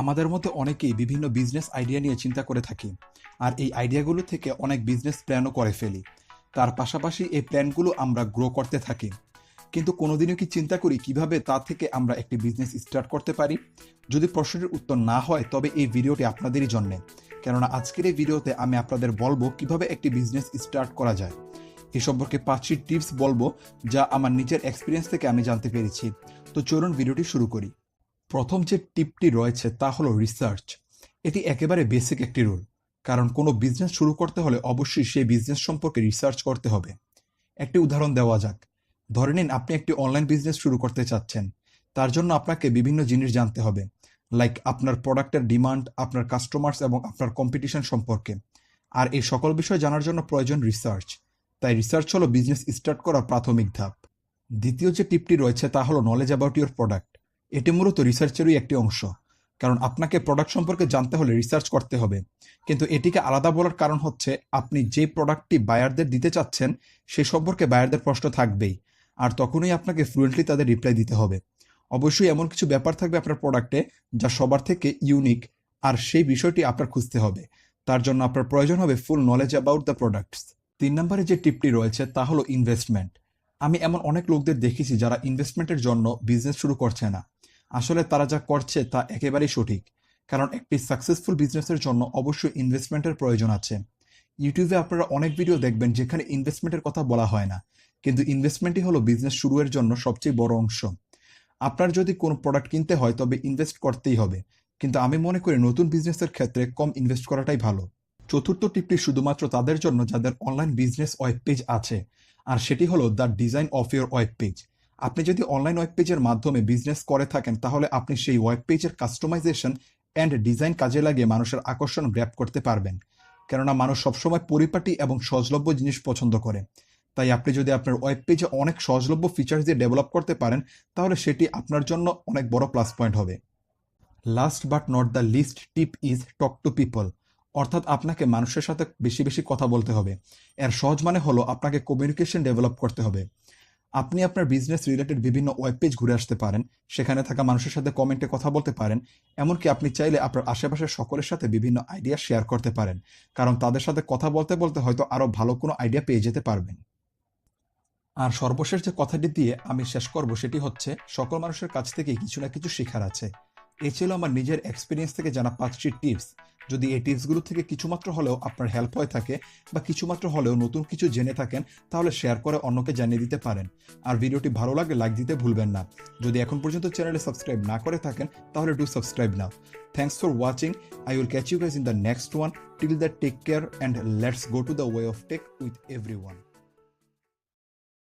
আমাদের মধ্যে অনেকেই বিভিন্ন বিজনেস আইডিয়া নিয়ে চিন্তা করে থাকি, আর এই আইডিয়াগুলো থেকে অনেক বিজনেস প্ল্যানও করে ফেলি। তার পাশাপাশি এই প্ল্যানগুলো আমরা গ্রো করতে থাকি, কিন্তু কোনোদিনও কি চিন্তা করি কিভাবে তা থেকে আমরা একটি বিজনেস স্টার্ট করতে পারি? যদি প্রশ্নটির উত্তর না হয়, তবে এই ভিডিওটি আপনাদেরই জন্য, কেননা আজকের এই ভিডিওতে আমি আপনাদের বলবো কিভাবে একটি বিজনেস স্টার্ট করা যায়। এ সম্পর্কে 5টি টিপস বলবো, যা আমার নিজের এক্সপিরিয়েন্স থেকে আমি জানতে পেরেছি। তো চলুন ভিডিওটি শুরু করি। প্রথম যে টিপটি রয়েছে তা হলো রিসার্চ। এটি একেবারে বেসিক একটি রুল, কারণ কোনো বিজনেস শুরু করতে হলে অবশ্যই সেই বিজনেস সম্পর্কে রিসার্চ করতে হবে। একটি উদাহরণ দেওয়া যাক। ধরে নিন আপনি একটি অনলাইন বিজনেস শুরু করতে চাচ্ছেন। তার জন্য আপনাকে বিভিন্ন জিনিস জানতে হবে, লাইক আপনার প্রোডাক্টের ডিমান্ড, আপনার কাস্টমার্স এবং আপনার কম্পিটিশন সম্পর্কে। আর এই সকল বিষয় জানার জন্য প্রয়োজন রিসার্চ। তাই রিসার্চ হলো বিজনেস স্টার্ট করার প্রাথমিক ধাপ। দ্বিতীয় যে টিপটি রয়েছে তা হলো নলেজ অ্যাবাউট ইউর প্রোডাক্ট। এটি মূলত রিসার্চেরই একটি অংশ, কারণ আপনাকে প্রোডাক্ট সম্পর্কে জানতে হলে রিসার্চ করতে হবে। কিন্তু এটিকে আলাদা বলার কারণ হচ্ছে, আপনি যে প্রোডাক্টটি বায়ারদের দিতে চাচ্ছেন সে সম্পর্কে বায়ারদের প্রশ্ন থাকবেই, আর তখনই আপনাকে ফ্লুয়েন্টলি তাদের রিপ্লাই দিতে হবে। অবশ্যই এমন কিছু ব্যাপার থাকবে আপনার প্রোডাক্টে যা সবার থেকে ইউনিক, আর সেই বিষয়টি আপনার খুঁজতে হবে। তার জন্য আপনার প্রয়োজন হবে ফুল নলেজ অ্যাবাউট দ্য প্রোডাক্টস। 3 নম্বরে যে টিপটি রয়েছে তা হলো ইনভেস্টমেন্ট। আমি এমন অনেক লোকদের দেখেছি যারা ইনভেস্টমেন্টের জন্য বিজনেস শুরু করছে না। আসলে তারা যা করছে তা একেবারেই সঠিক, কারণ একটি সাকসেসফুল বিজনেসের জন্য অবশ্যই ইনভেস্টমেন্টের প্রয়োজন আছে। ইউটিউবে আপনারা অনেক ভিডিও দেখবেন যেখানে ইনভেস্টমেন্টের কথা বলা হয় না, কিন্তু ইনভেস্টমেন্টই হলো বিজনেস শুরুর জন্য সবচেয়ে বড় অংশ। আপনার যদি কোনো প্রোডাক্ট কিনতে হয় তবে ইনভেস্ট করতেই হবে, কিন্তু আমি মনে করি নতুন বিজনেসের ক্ষেত্রে কম ইনভেস্ট করাটাই ভালো। চতুর্থ টিপটি শুধুমাত্র তাদের জন্য যাদের অনলাইন বিজনেস ওয়েব পেজ আছে, আর সেটি হলো the design of your web page. আপনি যদি অনলাইন ওয়েব পেজের মাধ্যমে বিজনেস করে থাকেন, তাহলে আপনি সেই ওয়েব পেজের কাস্টমাইজেশন অ্যান্ড ডিজাইন কাজে লাগিয়ে মানুষের আকর্ষণ গ্র্যাব করতে পারবেন, কেননা মানুষ সবসময় পরিপাটি এবং সহজলভ্য জিনিস পছন্দ করে। তাই আপনি যদি আপনার ওয়েব পেজে অনেক সহজলভ্য ফিচার্স দিয়ে ডেভেলপ করতে পারেন, তাহলে সেটি আপনার জন্য অনেক বড় প্লাস পয়েন্ট হবে। Last but not the least tip is talk to people. অর্থাৎ আপনাকে মানুষের সাথে বেশি বেশি কথা বলতে হবে। এর সহজ মানে হলো আপনাকে কমিউনিকেশন ডেভেলপ করতে হবে। আপনি আপনার বিজনেস রিলেটেড বিভিন্ন ওয়েব পেজ ঘুরে আসতে পারেন, সেখানে থাকা মানুষের সাথে কমেন্টে কথা বলতে পারেন। এমনকি আপনি চাইলে আপনার আশেপাশের সকলের সাথে বিভিন্ন আইডিয়া শেয়ার করতে পারেন, কারণ তাদের সাথে কথা বলতে বলতে হয়তো আরও ভালো কোনো আইডিয়া পেয়ে যেতে পারবেন। আর সর্বশেষ যে কথাটি দিয়ে আমি শেষ করব সেটি হচ্ছে, সকল মানুষের কাছ থেকে কিছু না কিছু শেখার আছে। এই ছিল আমার নিজের এক্সপিরিয়েন্স থেকে জানা 5টি টিপস। যদি এই টিপসগুলো থেকে কিছুমাত্র হলেও আপনার হেল্প হয়ে থাকে, বা কিছুমাত্র হলেও নতুন কিছু জেনে থাকেন, তাহলে শেয়ার করে অন্যকে জানিয়ে দিতে পারেন। আর ভিডিওটি ভালো লাগলে লাইক দিতে ভুলবেন না। যদি এখন পর্যন্ত চ্যানেলে সাবস্ক্রাইব না করে থাকেন, তাহলে do subscribe now. Thanks for watching. I will catch you guys in the next one. Till that, take care and let's go to the way of tech with everyone.